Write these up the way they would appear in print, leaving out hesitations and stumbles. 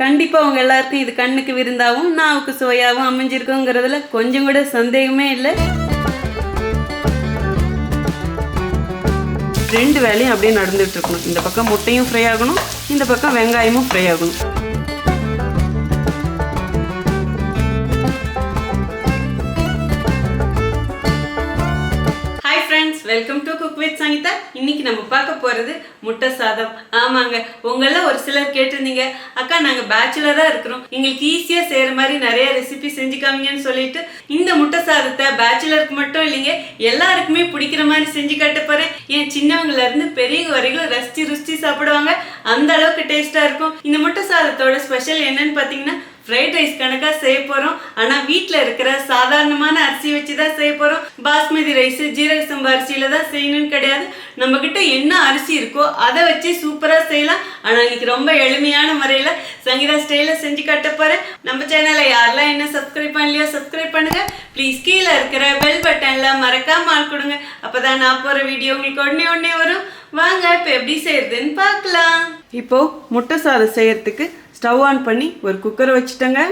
கண்டிப்பாக உங்கள் எல்லாருக்கும் இது கண்ணுக்கு விருந்தாகவும் நாவுக்கு சுவையாகவும் அமைஞ்சிருக்குங்கிறதுல கொஞ்சம் கூட சந்தேகமே இல்லை. 2 வேலையும் அப்படியே நடந்துகிட்டு இருக்கணும். இந்த பக்கம் முட்டையும் ஃப்ரை ஆகணும், இந்த பக்கம் வெங்காயமும் ஃப்ரை ஆகணும். Welcome to cook with Sangeetha. இன்னைக்கு நம்ம பார்க்க போகிறது முட்டை சாதம். ஆமாங்க, உங்களெல்லாம் ஒரு சிலர் கேட்டிருந்தீங்க, அக்கா நாங்கள் பேச்சுலராக இருக்கிறோம், எங்களுக்கு ஈஸியாக செய்கிற மாதிரி நிறைய ரெசிபி செஞ்சு காமிங்கன்னு சொல்லிட்டு இந்த முட்டை சாதத்தை பேச்சுலருக்கு மட்டும் இல்லைங்க எல்லாருக்குமே பிடிக்கிற மாதிரி செஞ்சு காட்ட போகிறேன். ஏன் சின்னவங்கலேருந்து பெரியவங்க வரைக்கும் ரசிச்சு சாப்பிடுவாங்க, அந்த அளவுக்கு டேஸ்ட்டாக இருக்கும். இந்த முட்டை சாதத்தோட ஸ்பெஷல் என்னன்னு பார்த்தீங்கன்னா ஃப்ரைட் ரைஸ் கணக்காக செய்ய போகிறோம். ஆனால் வீட்டில் இருக்கிற சாதாரணமான அரிசி வச்சு தான் செய்ய போகிறோம். பாஸ்மதி ரைஸ், ஜீரக சம்பா அரிசியில் தான் செய்யணும்னு கிடையாது. நம்மக்கிட்ட என்ன அரிசி இருக்கோ அதை வச்சு சூப்பராக செய்யலாம். ஆனால் இன்னைக்கு ரொம்ப எளிமையான முறையில் சங்கீதா ஸ்டைலில் செஞ்சு காட்ட போகிறேன். நம்ம சேனலை யாரெல்லாம் என்ன சப்ஸ்கிரைப் பண்ணலையோ சப்ஸ்கிரைப் பண்ணுங்கள். ப்ளீஸ் கீழே இருக்கிற பெல் பட்டனில் மறக்காம ஆள் கொடுங்க. அப்போ தான் நான் போகிற வீடியோ உங்களுக்கு உடனே வரும். வாங்க இப்போ எப்படி செய்யறதுன்னு பார்க்கலாம். இப்போது முட்டை சாதம் செய்யறதுக்கு ஸ்டவ் ஆன் பண்ணி ஒரு குக்கரை வச்சுட்டேங்க.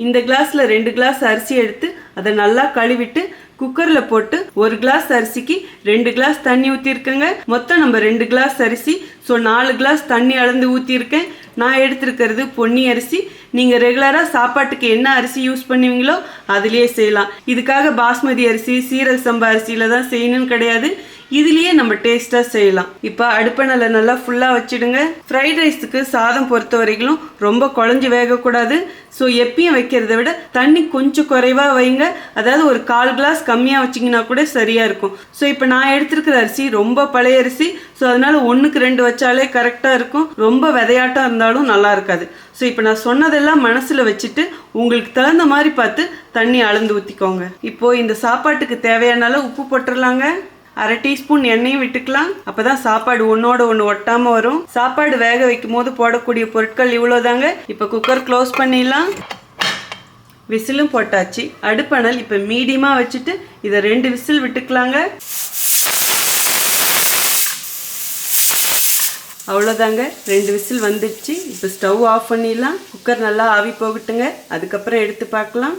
இந்த கிளாஸில் 2 கிளாஸ் அரிசி எடுத்து அதை நல்லா கழுவிட்டு குக்கரில் போட்டு 1 கிளாஸ் அரிசிக்கு 2 கிளாஸ் தண்ணி ஊற்றிருக்கேங்க. மொத்தம் நம்ம 2 கிளாஸ் அரிசி, ஸோ 4 கிளாஸ் தண்ணி அளந்து ஊற்றிருக்கேன். நான் எடுத்துருக்கிறது பொன்னி அரிசி. நீங்கள் ரெகுலராக சாப்பாட்டுக்கு என்ன அரிசி யூஸ் பண்ணுவீங்களோ அதுலேயே செய்யலாம். இதுக்காக பாஸ்மதி அரிசி, சீரக சம்பா அரிசியில் தான் செய்யணும்னு கிடையாது, இதுலேயே நம்ம டேஸ்ட்டாக செய்யலாம். இப்போ அடுப்பை நல்லா ஃபுல்லாக வச்சுடுங்க. ஃப்ரைட் ரைஸுக்கு சாதம் பொறுத்த வரைக்கும் ரொம்ப குழஞ்சி வேகக்கூடாது. ஸோ எப்பயும் வைக்கிறத விட தண்ணி கொஞ்சம் குறைவாக வைங்க. அதாவது ஒரு 1/4 கிளாஸ் கம்மியாக வச்சிங்கன்னா கூட சரியாக இருக்கும். ஸோ இப்போ நான் எடுத்துருக்கிற அரிசி ரொம்ப பழைய அரிசி. ஸோ அதனால 1க்கு 2 வச்சாலே கரெக்டாக இருக்கும். ரொம்ப விதையாட்டம் இருந்தாலும் நல்லா இருக்காது. ஸோ இப்போ நான் சொன்னதெல்லாம் மனசில் வச்சுட்டு உங்களுக்கு தகுந்த மாதிரி பார்த்து தண்ணி அளந்து ஊற்றிக்கோங்க. இப்போது இந்த சாப்பாட்டுக்கு தேவையான அளவு உப்பு போட்டுடலாங்க. 1/2 டீஸ்பூன் எண்ணெயும் விட்டுக்கலாம். அப்பதான் சாப்பாடு ஒன்னோட ஒன்று ஒட்டாம வரும். சாப்பாடு வேக வைக்கும் போது போடக்கூடிய பொருட்கள் இவ்வளோதாங்க. இப்போ குக்கர் க்ளோஸ் பண்ணிடலாம். விசிலும் போட்டாச்சு. அடுப்பணல் இப்போ மீடியமாக வச்சுட்டு இதை 2 விசில் விட்டுக்கலாங்க. அவ்வளோதாங்க, 2 விசில் வந்துடுச்சு. இப்போ ஸ்டவ் ஆஃப் பண்ணிடலாம். குக்கர் நல்லா ஆவி போகட்டுங்க, அதுக்கப்புறம் எடுத்து பார்க்கலாம்.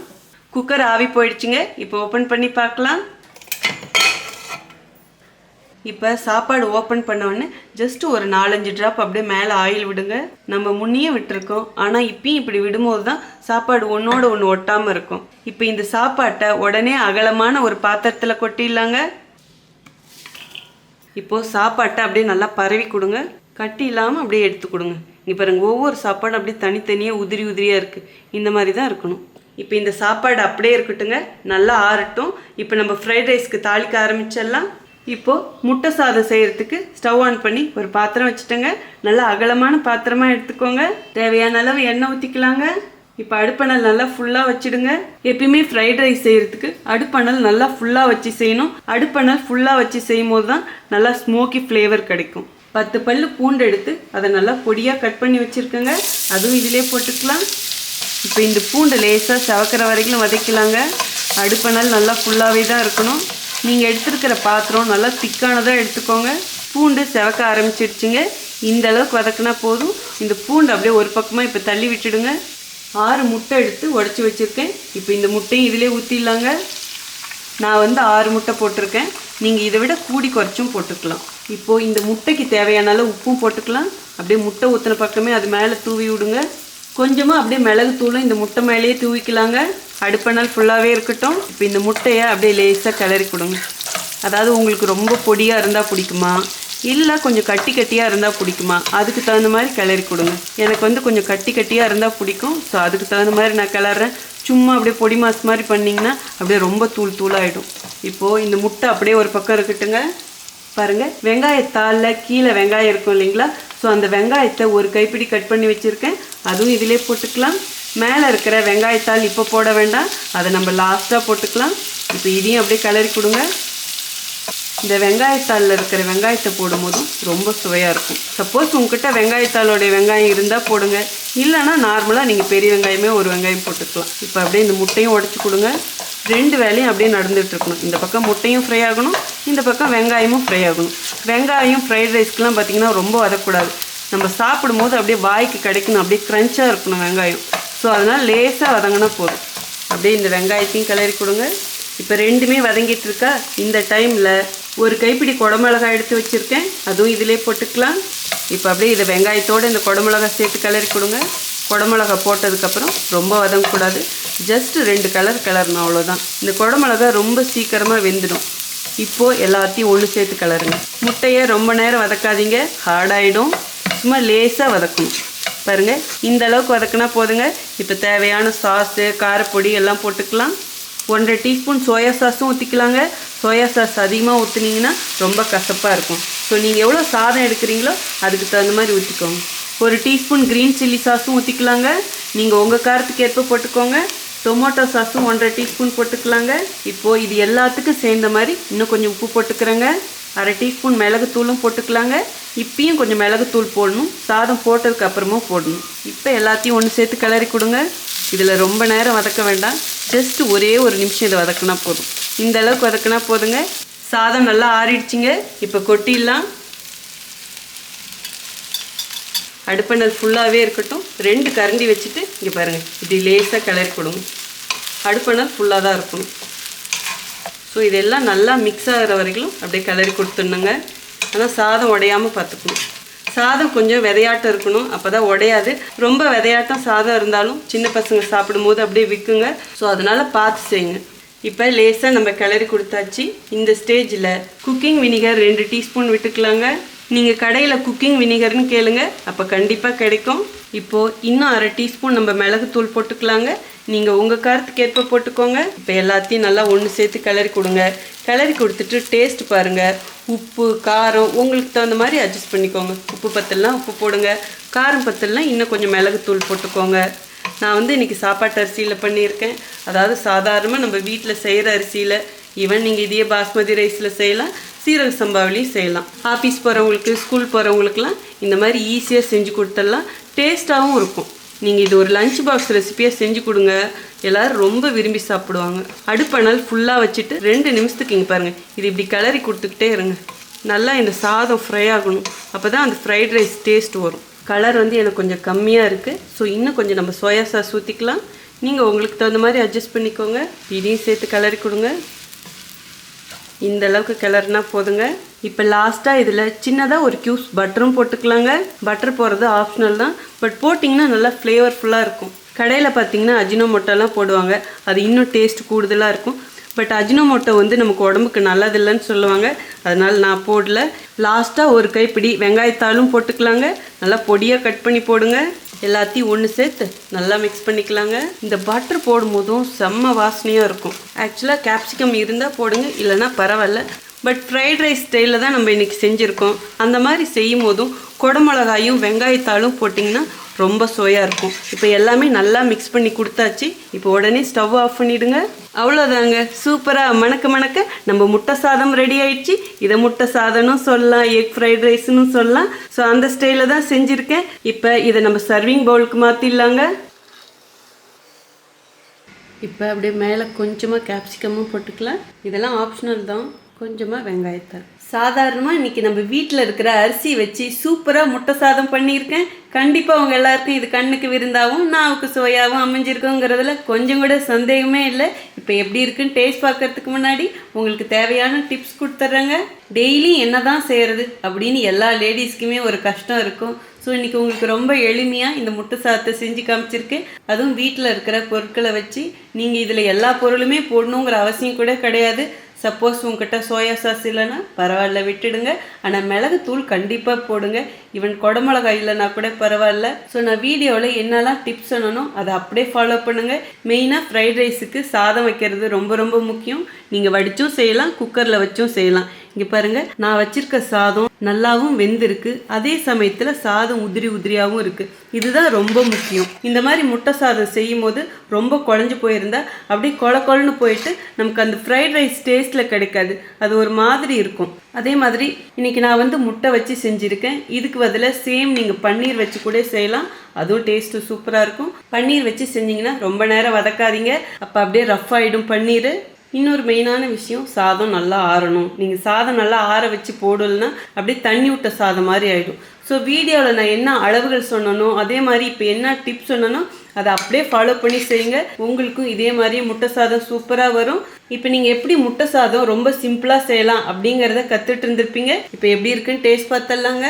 குக்கர் ஆவி போயிடுச்சுங்க. இப்போ ஓப்பன் பண்ணி பார்க்கலாம். இப்போ சாப்பாடு ஓப்பன் பண்ணோடனே ஜஸ்ட் ஒரு 4-5 ட்ராப் அப்படியே மேலே ஆயில் விடுங்க. நம்ம முன்னையே விட்டுருக்கோம், ஆனால் இப்பயும் இப்படி விடும்போது தான் சாப்பாடு ஒன்றோட ஒன்று ஒட்டாமல் இருக்கும். இப்போ இந்த சாப்பாட்டை உடனே அகலமான ஒரு பாத்திரத்தில் கொட்டிடலாங்க. இப்போது சாப்பாட்டை அப்படியே நல்லா பரவி கொடுங்க. கட்டி இல்லாமல் அப்படியே எடுத்து கொடுங்க. இப்போ பாருங்க, ஒவ்வொரு சாப்பாடும் அப்படியே தனித்தனியாக உதிரியாக இருக்குது. இந்த மாதிரி தான் இருக்கணும். இப்போ இந்த சாப்பாடு அப்படியே இருக்கட்டுங்க, நல்லா ஆறட்டும். இப்போ நம்ம ஃப்ரைட் ரைஸ்க்கு தாளிக்க ஆரம்பிச்சிடலாம். இப்போது முட்டை சாதம் செய்கிறதுக்கு ஸ்டவ் ஆன் பண்ணி ஒரு பாத்திரம் வச்சுட்டேங்க. நல்லா அகலமான பாத்திரமாக எடுத்துக்கோங்க. தேவையான அளவு எண்ணெய் ஊற்றிக்கலாங்க. இப்போ அடுப்பணல் நல்லா ஃபுல்லாக வச்சுடுங்க. எப்பயுமே ஃப்ரைட் ரைஸ் செய்கிறதுக்கு அடுப்பணல் நல்லா ஃபுல்லாக வச்சு செய்யணும். அடுப்பணல் ஃபுல்லாக வச்சு செய்யும் போது தான் நல்லா ஸ்மோக்கி ஃப்ளேவர் கிடைக்கும். 10 பல்லு பூண்டு எடுத்து அதை நல்லா பொடியாக கட் பண்ணி வச்சுருக்கேங்க. அதுவும் இதிலே போட்டுக்கலாம். இப்போ இந்த பூண்டு லேசாக செவக்கிற வரைக்கும் வதக்கலாங்க. அடுப்பணல் நல்லா ஃபுல்லாகவே தான் இருக்கணும். நீங்கள் எடுத்துருக்கிற பாத்திரம் நல்லா திக்கானதாக எடுத்துக்கோங்க. பூண்டு செவக்க ஆரம்பிச்சிடுச்சுங்க. இந்த அளவுக்கு வதக்கினா போதும். இந்த பூண்டு அப்படியே ஒரு பக்கமாக இப்போ தள்ளி விட்டுடுங்க. 6 முட்டை எடுத்து உடச்சி வச்சுருக்கேன். இப்போ இந்த முட்டையும் இதிலே ஊற்றிடலாங்க. நான் 6 முட்டை போட்டிருக்கேன். நீங்கள் இதை விட கூடி குறைச்சும் போட்டுக்கலாம். இப்போது இந்த முட்டைக்கு தேவையான அளவு உப்பும் போட்டுக்கலாம். அப்படியே முட்டை ஊற்றின பக்கமே அது மேலே தூவி விடுங்க. கொஞ்சமாக அப்படியே மிளகு தூளும் இந்த முட்டை மேலேயே தூவிக்கலாங்க. அடுப்பணல் ஃபுல்லாகவே இருக்கட்டும். இப்போ இந்த முட்டையை அப்படியே லேசாக கிளறி கொடுங்க. அதாவது உங்களுக்கு ரொம்ப பொடியாக இருந்தால் பிடிக்குமா, இல்லை கொஞ்சம் கட்டியாக இருந்தால் பிடிக்குமா, அதுக்கு தகுந்த மாதிரி கிளறி கொடுங்க. எனக்கு கொஞ்சம் கட்டியாக இருந்தால் பிடிக்கும். ஸோ அதுக்கு தகுந்த மாதிரி நான் கிளறேன். சும்மா அப்படியே பொடி மாஸ் மாதிரி பண்ணிங்கன்னா அப்படியே ரொம்ப தூளாகிடும். இப்போது இந்த முட்டை அப்படியே ஒரு பக்கம் இருக்கட்டுங்க. பாருங்கள், வெங்காயத்தாளில் கீழே வெங்காயம் இருக்கும் இல்லைங்களா, ஸோ அந்த வெங்காயத்தை ஒரு கைப்பிடி கட் பண்ணி வச்சுருக்கேன். அதுவும் இதிலே போட்டுக்கலாம். மேலே இருக்கிற வெங்காயத்தாள் இப்போ போட வேண்டாம், அதை நம்ம லாஸ்ட்டாக போட்டுக்கலாம். இப்போ இதையும் அப்படியே கிளறி கொடுங்க. இந்த வெங்காயத்தாளில் இருக்கிற வெங்காயத்தை போடும்போதும் ரொம்ப சுவையாக இருக்கும். சப்போஸ் உங்ககிட்ட வெங்காயத்தாளோடைய வெங்காயம் இருந்தால் போடுங்க, இல்லைன்னா நார்மலாக நீங்கள் பெரிய வெங்காயமே ஒரு வெங்காயம் போட்டுக்கலாம். இப்போ அப்படியே இந்த முட்டையும் உடச்சி கொடுங்க. 2 வேலையும் அப்படியே நடந்துகிட்டு இருக்கணும். இந்த பக்கம் முட்டையும் ஃப்ரை ஆகணும், இந்த பக்கம் வெங்காயமும் ஃப்ரை ஆகணும். வெங்காயம் ஃப்ரைட் ரைஸ்க்கெலாம் பார்த்திங்கன்னா ரொம்ப வதக்கூடாது. நம்ம சாப்பிடும்போது அப்படியே வாய்க்கு கிடைக்கணும், அப்படியே க்ரன்ச்சாக இருக்கணும் வெங்காயம். ஸோ அதனால் லேசாக வதங்கினா போதும். அப்படியே இந்த வெங்காயத்தையும் கிளறி கொடுங்க. இப்போ ரெண்டுமே வதங்கிட்டு இருக்கா. இந்த டைமில் ஒரு கைப்பிடி குடமிளகாய் எடுத்து வச்சுருக்கேன், அதுவும் இதிலே போட்டுக்கலாம். இப்போ அப்படியே இதை வெங்காயத்தோடு இந்த குடமிளகாய் சேர்த்து கிளறி கொடுங்க. குடமிளகாய் போட்டதுக்கப்புறம் ரொம்ப வதங்கக்கூடாது, ஜஸ்ட்டு 2 கலர் கிளறணும், அவ்வளோதான். இந்த குடமிளகாய் ரொம்ப சீக்கிரமாக வெந்துடும். இப்போது எல்லாத்தையும் ஒன்று சேர்த்து கிளறுங்க. முட்டையை ரொம்ப நேரம் வதக்காதீங்க, ஹார்டாகிடும். சும்மா லேசாக வதக்கணும். பாருங்கள், இந்த அளவுக்கு வதக்கினா போதுங்க. இப்போ தேவையான சாஸு காரப்பொடி எல்லாம் போட்டுக்கலாம். 1.5 டீஸ்பூன் சோயா சாஸும் ஊற்றிக்கலாங்க. சோயா சாஸ் அதிகமாக ஊற்றுனீங்கன்னா ரொம்ப கசப்பாக இருக்கும். ஸோ நீங்கள் எவ்வளோ சாதம் எடுக்கிறீங்களோ அதுக்கு தகுந்த மாதிரி ஊற்றிக்கோங்க. 1 டீஸ்பூன் க்ரீன் சில்லி சாஸும் ஊற்றிக்கலாங்க. நீங்கள் உங்கள் காரத்துக்கு ஏற்ப போட்டுக்கோங்க. டொமேட்டோ சாஸும் 1.5 டீஸ்பூன் போட்டுக்கலாங்க. இப்போது இது எல்லாத்துக்கும் சேர்ந்த மாதிரி இன்னும் கொஞ்சம் உப்பு போட்டுக்கிறேங்க. 1/2 டீஸ்பூன் மிளகுத்தூளும் போட்டுக்கலாங்க. இப்பயும் கொஞ்சம் மிளகுத்தூள் போடணும், சாதம் போட்டதுக்கு அப்புறமும் போடணும். இப்போ எல்லாத்தையும் ஒன்று சேர்த்து கிளறி கொடுங்க. இதில் ரொம்ப நேரம் வதக்க வேண்டாம், ஜஸ்ட் ஒரே ஒரு நிமிஷம் இதை வதக்கினா போதும். இந்த அளவுக்கு வதக்கினா போதுங்க. சாதம் நல்லா ஆறிடுச்சிங்க. இப்போ கொட்டிடலாம். அடுப்பணல் ஃபுல்லாகவே இருக்கட்டும். 2 கரண்டி வச்சுட்டு இங்கே பாருங்கள், இப்படி லேசாக கிளறி கொடுங்க. அடுப்பணல் ஃபுல்லாக தான் இருக்கணும். ஸோ இதெல்லாம் நல்லா மிக்ஸ் ஆகிற வரைக்கும் அப்படியே கிளறி கொடுத்துடணுங்க. ஆனால் சாதம் உடையாமல் பார்த்துக்கணும். சாதம் கொஞ்சம் விதையாட்டம் இருக்கணும், அப்போ தான் உடையாது. ரொம்ப விதையாட்டம் சாதம் இருந்தாலும் சின்ன பசங்க சாப்பிடும்போது அப்படியே விற்குங்க. ஸோ அதனால் பார்த்து செய்யுங்க. இப்போ லேசாக நம்ம கிளறி கொடுத்தாச்சு. இந்த ஸ்டேஜில் குக்கிங் வினிகர் 2 டீஸ்பூன் விட்டுக்கலாங்க. நீங்கள் கடையில் குக்கிங் வினிகர்னு கேளுங்க, அப்போ கண்டிப்பாக கிடைக்கும். இப்போது இன்னும் 1/2 டீஸ்பூன் நம்ம மிளகுத்தூள் போட்டுக்கலாங்க. நீங்கள் உங்கள் காரத்துக்கு ஏற்ப போட்டுக்கோங்க. இப்போ எல்லாத்தையும் நல்லா ஒன்று சேர்த்து கிளறி கொடுங்க. கிளறி கொடுத்துட்டு டேஸ்ட் பாருங்கள். உப்பு காரம் உங்களுக்கு தகுந்த மாதிரி அட்ஜஸ்ட் பண்ணிக்கோங்க. உப்பு பத்தலாம் உப்பு போடுங்க, காரம் பத்தலாம் இன்னும் கொஞ்சம் மிளகுத்தூள் போட்டுக்கோங்க. நான் வந்து இன்றைக்கி சாப்பாட்டு அரிசியில் பண்ணியிருக்கேன், அதாவது சாதாரணமாக நம்ம வீட்டில் செய்கிற அரிசியில். ஈவன் நீங்கள் இதே பாஸ்மதி ரைஸில் செய்யலாம், சீரக சம்பாவிலையும் செய்யலாம். ஆஃபீஸ் போகிறவங்களுக்கு ஸ்கூல் போகிறவங்களுக்குலாம் இந்த மாதிரி ஈஸியாக செஞ்சு கொடுத்துடலாம். டேஸ்ட்டாகவும் இருக்கும். நீங்கள் இது ஒரு லஞ்ச் பாக்ஸ் ரெசிபியாக செஞ்சு கொடுங்க, எல்லோரும் ரொம்ப விரும்பி சாப்பிடுவாங்க. அடுப்பணல் ஃபுல்லாக வச்சுட்டு 2 நிமிஷத்துக்கு இங்கே பாருங்கள், இது இப்படி கிளறி கொடுத்துக்கிட்டே இருங்க. நல்லா இந்த சாதம் ஃப்ரை ஆகணும், அப்போ தான் அந்த ஃப்ரைட் ரைஸ் டேஸ்ட் வரும். கலர் வந்து எனக்கு கொஞ்சம் கம்மியாக இருக்குது, ஸோ இன்னும் கொஞ்சம் நம்ம சோயா சாஸ் ஊற்றிக்கலாம். நீங்கள் உங்களுக்கு தகுந்த மாதிரி அட்ஜஸ்ட் பண்ணிக்கோங்க. இதையும் சேர்த்து கிளறி கொடுங்க. இந்த அளவுக்கு கிளறினா போதுங்க. இப்போ லாஸ்ட்டாக இதில் சின்னதாக ஒரு க்யூஸ் பட்டரும் போட்டுக்கலாங்க. பட்டர் போடுறது ஆப்ஷனல் தான், பட் போட்டிங்கன்னா நல்லா ஃப்ளேவர்ஃபுல்லாக இருக்கும். கடையில் பார்த்தீங்கன்னா அஜினோமோட்டோலாம் போடுவாங்க, அது இன்னும் டேஸ்ட் கூடுதலாக இருக்கும். பட் அஜினோமோட்டோ வந்து நமக்கு உடம்புக்கு நல்லதில்லைன்னு சொல்லுவாங்க, அதனால் நான் போடல. லாஸ்ட்டாக ஒரு கைப்பிடி வெங்காயத்தாலும் போட்டுக்கலாங்க. நல்லா பொடியாக கட் பண்ணி போடுங்க. எல்லாத்தையும் ஒன்று சேர்த்து நல்லா மிக்ஸ் பண்ணிக்கலாங்க. இந்த பட்டர் போடும்போதும் செம்ம வாசனையாக இருக்கும். ஆக்சுவலாக கேப்சிகம் இருந்தால் போடுங்க, இல்லைன்னா பரவாயில்ல. பட் ஃப்ரைட் ரைஸ் ஸ்டைலில் தான் நம்ம இன்றைக்கி செஞ்சுருக்கோம். அந்த மாதிரி செய்யும் போதும் குடமிளகாயும் வெங்காயத்தாலும் போட்டிங்கன்னா ரொம்ப சுவையாக இருக்கும். இப்போ எல்லாமே நல்லா மிக்ஸ் பண்ணி கொடுத்தாச்சு. இப்போ உடனே ஸ்டவ் ஆஃப் பண்ணிவிடுங்க. அவ்வளோதாங்க, சூப்பராக மணக்க மணக்க நம்ம முட்டை சாதம் ரெடி ஆயிடுச்சு. இதை முட்டை சாதம்னு சொல்லலாம், எக் ஃப்ரைட் ரைஸ்னு சொல்லலாம். ஸோ அந்த ஸ்டைலில் தான் செஞ்சுருக்கேன். இப்போ இதை நம்ம சர்விங் பவுலுக்கு மாற்றிடலாங்க. இப்போ அப்படியே மேலே கொஞ்சமாக கேப்சிகமும் போட்டுக்கலாம். இதெல்லாம் ஆப்ஷனல் தான். கொஞ்சமாக வெங்காயத்தாள். சாதாரணமாக இன்றைக்கி நம்ம வீட்டில் இருக்கிற அரிசி வச்சு சூப்பராக முட்டை சாதம் பண்ணியிருக்கேன். கண்டிப்பாக அவங்க எல்லாருக்கும் இது கண்ணுக்கு விருந்தாகவும் நாவுக்கு சுவையாகவும் அமைஞ்சிருக்குங்கிறதுல கொஞ்சம் கூட சந்தேகமே இல்லை. இப்போ எப்படி இருக்குன்னு டேஸ்ட் பார்க்கறதுக்கு முன்னாடி உங்களுக்கு தேவையான டிப்ஸ் கொடுத்துட்றேங்க. டெய்லி என்ன தான் செய்கிறது அப்படின்னு எல்லா லேடிஸ்க்குமே ஒரு கஷ்டம் இருக்கும். ஸோ இன்றைக்கி உங்களுக்கு ரொம்ப எளிமையாக இந்த முட்டை சாதத்தை செஞ்சு காமிச்சிருக்கேன். அதுவும் வீட்டில் இருக்கிற பொருட்களை வச்சு. நீங்கள் இதில் எல்லா பொருளுமே போடணுங்கிற அவசியம் கூட கிடையாது. சப்போஸ் உங்ககிட்ட சோயா சாஸ் இல்லைன்னா பரவாயில்ல, விட்டுடுங்க. ஆனால் மிளகுத்தூள் கண்டிப்பாக போடுங்க. ஈவன் குடமிளகாய் இல்லைன்னா கூட பரவாயில்ல. ஸோ நான் வீடியோவில் என்னெல்லாம் டிப்ஸ் சொன்னனோ அதை அப்படியே ஃபாலோ பண்ணுங்கள். மெயினாக ஃப்ரைட் ரைஸுக்கு சாதம் வைக்கிறது ரொம்ப ரொம்ப முக்கியம். நீங்கள் வடிச்சும் செய்யலாம், குக்கரில் வச்சும் செய்யலாம். இங்கே பாருங்கள், நான் வச்சிருக்க சாதம் நல்லாவும் வெந்திருக்கு, அதே சமயத்தில் சாதம் உதிரி உதிரியாகவும் இருக்குது. இதுதான் ரொம்ப முக்கியம். இந்த மாதிரி முட்டை சாதம் செய்யும் போது ரொம்ப குழஞ்சி போயிருந்தா அப்படியே கொழன்னு போயிட்டு நமக்கு அந்த ஃப்ரைட் ரைஸ் டேஸ்ட்டில் கிடைக்காது, அது ஒரு மாதிரி இருக்கும். அதே மாதிரி இன்றைக்கி நான் வந்து முட்டை வச்சு செஞ்சுருக்கேன். இதுக்கு பதிலாக சேம் நீங்கள் பன்னீர் வச்சு கூட செய்யலாம், அதுவும் டேஸ்ட்டு சூப்பராக இருக்கும். பன்னீர் வச்சு செஞ்சிங்கன்னா ரொம்ப நேரம் வதக்காதீங்க, அப்போ அப்படியே ரஃப் ஆகிடும் பன்னீர். இன்னொரு மெயினான விஷயம், சாதம் நல்லா ஆறணும். நீங்கள் சாதம் நல்லா ஆற வச்சு போடலைன்னா அப்படியே தண்ணி விட்ட சாதம் மாதிரி ஆகிடும். ஸோ வீடியோவில் நான் என்ன அளவுகள் சொன்னனோ அதே மாதிரி இப்போ என்ன டிப்ஸ் சொன்னனோ அதை அப்படியே ஃபாலோ பண்ணி செய்யுங்க. உங்களுக்கும் இதே மாதிரி முட்டை சாதம் சூப்பராக வரும். இப்போ நீங்கள் எப்படி முட்டை சாதம் ரொம்ப சிம்பிளாக செய்யலாம் அப்படிங்கிறத கற்றுட்டு இருந்திருப்பீங்க. இப்போ எப்படி இருக்குன்னு டேஸ்ட் பார்த்துடலாங்க.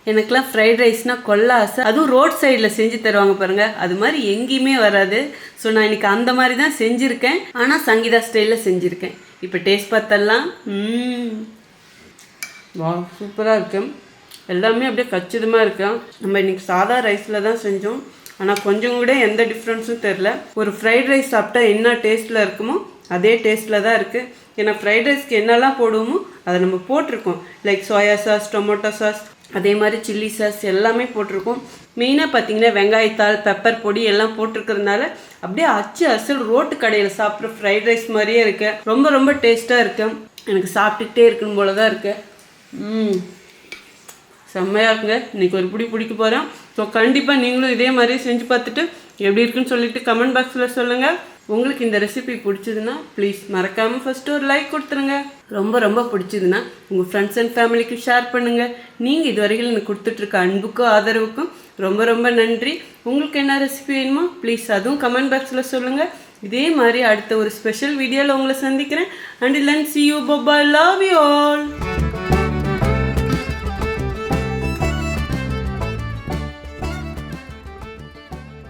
எனக்குலாம் ஃப்ரைட் ரைஸ்னால் கொள்ள ஆசை. அதுவும் ரோட் சைடில் செஞ்சு தருவாங்க பாருங்கள், அது மாதிரி எங்கேயுமே வராது. ஸோ நான் இன்றைக்கி அந்த மாதிரி தான் செஞ்சுருக்கேன், ஆனால் சங்கீதா ஸ்டைலில் செஞ்சுருக்கேன். இப்போ டேஸ்ட் பார்த்தலாம். வா, சூப்பராக இருக்கு. எல்லாமே அப்படியே கச்சிதமாக இருக்கு. நம்ம இன்றைக்கி சாதா ரைஸில் தான் செஞ்சோம், ஆனால் கொஞ்சம் கூட எந்த டிஃப்ரென்ஸும் தெரில. ஒரு ஃப்ரைட் ரைஸ் சாப்பிட்டா என்ன டேஸ்ட்டில் இருக்குமோ அதே டேஸ்ட்டில் தான் இருக்குது. ஏன்னா ஃப்ரைட் ரைஸ்க்கு என்னெல்லாம் போடுவோமோ அதை நம்ம போட்டிருக்கோம். Like soya sauce, tomato sauce, அதே மாதிரி சில்லி சாஸ் எல்லாமே போட்டிருக்கோம். மெயினாக பார்த்தீங்கன்னா வெங்காயத்தாள், பெப்பர் பொடி எல்லாம் போட்டிருக்கிறதுனால அப்படியே அசல் ரோட்டு கடையில் சாப்பிட்ற ஃப்ரைட் ரைஸ் மாதிரியே இருக்கு. ரொம்ப ரொம்ப டேஸ்ட்டாக இருக்கு. எனக்கு சாப்பிட்டுக்கிட்டே இருக்கணும் போல தான் இருக்கு. செம்மையாக இருக்குங்க. இன்றைக்கி ஒரு பிடிக்க போகிறேன். ஸோ கண்டிப்பாக நீங்களும் இதே மாதிரி செஞ்சு பார்த்துட்டு எப்படி இருக்குன்னு சொல்லிட்டு கமெண்ட் பாக்ஸில் சொல்லுங்கள். உங்களுக்கு இந்த ரெசிபி பிடிச்சதுன்னா ப்ளீஸ் மறக்காமல் ஃபஸ்ட்டு ஒரு லைக் கொடுத்துருங்க. ரொம்ப ரொம்ப பிடிச்சதுன்னா உங்கள் ஃப்ரெண்ட்ஸ் அண்ட் ஃபேமிலிக்கு ஷேர் பண்ணுங்கள். நீங்கள் இது வரைக்கும் எனக்கு கொடுத்துட்ருக்க அன்புக்கும் ஆதரவுக்கும் ரொம்ப ரொம்ப நன்றி. உங்களுக்கு என்ன ரெசிபி வேணுமோ ப்ளீஸ் அதுவும் கமெண்ட் பாக்ஸில் சொல்லுங்கள். இதே மாதிரி அடுத்த ஒரு ஸ்பெஷல் வீடியோவில் உங்களை சந்திக்கிறேன். Until then, see you. Bye bye. Love you all.